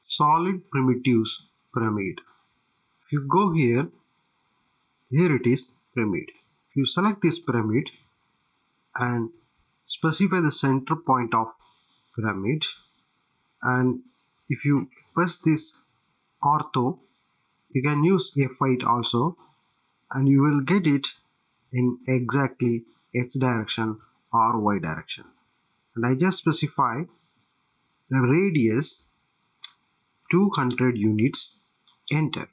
solid primitives pyramid. If you go here, here it is pyramid. If you select this pyramid and specify the center point of pyramid, and if you press this ortho, you can use F8 also, and you will get it in exactly X direction or Y direction. And I just specify the radius 200 units, enter,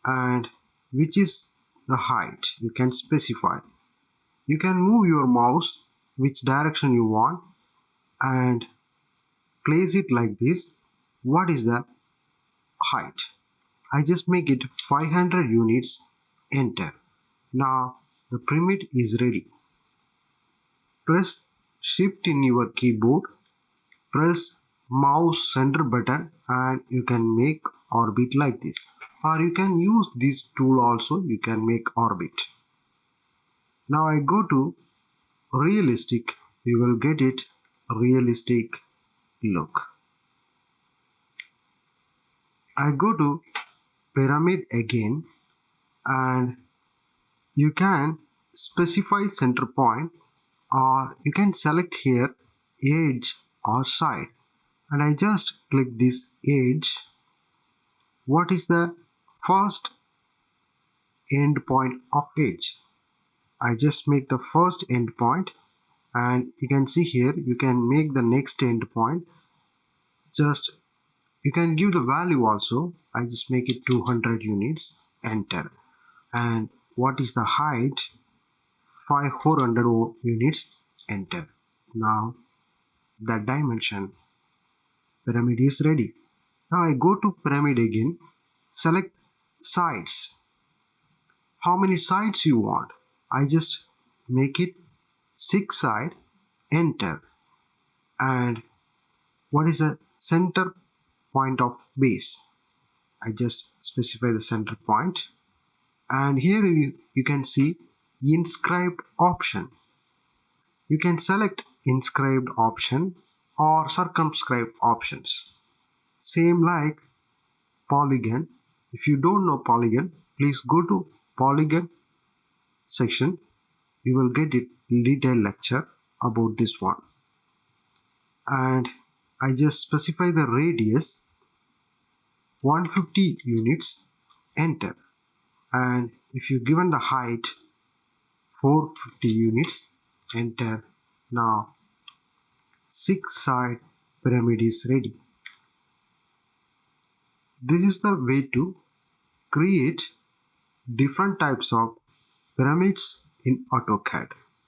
and which is the height you can specify. You can move your mouse which direction you want and place it like this. What is the height? I just make it 500 units, enter. Now the pyramid is ready. Press shift in your keyboard, press mouse center button, and you can make orbit like this, or you can use this tool also, you can make orbit. Now I go to realistic, you will get it realistic look. I go to pyramid again, and you can specify center point, or you can select here edge or side, and I just click this edge. What is the first end point of edge? I just make the first end point, and you can see here you can make the next end point. Just you can give the value also. I just make it 200 units, enter. And what is the height? 400 units, enter. Now the dimension pyramid is ready. Now I go to pyramid again, select sides. How many sides you want? I just make it 6 side, enter. And what is the center point of base? I just specify the center point, and here you can see inscribed option. You can select inscribed option or circumscribed options. Same like polygon. If you don't know polygon, please go to polygon section. You will get it detailed lecture about this one. And I just specify the radius 150 units, enter. And if you given the height 450 units, enter. Now 6 side pyramid is ready. This is the way to create different types of pyramids in AutoCAD.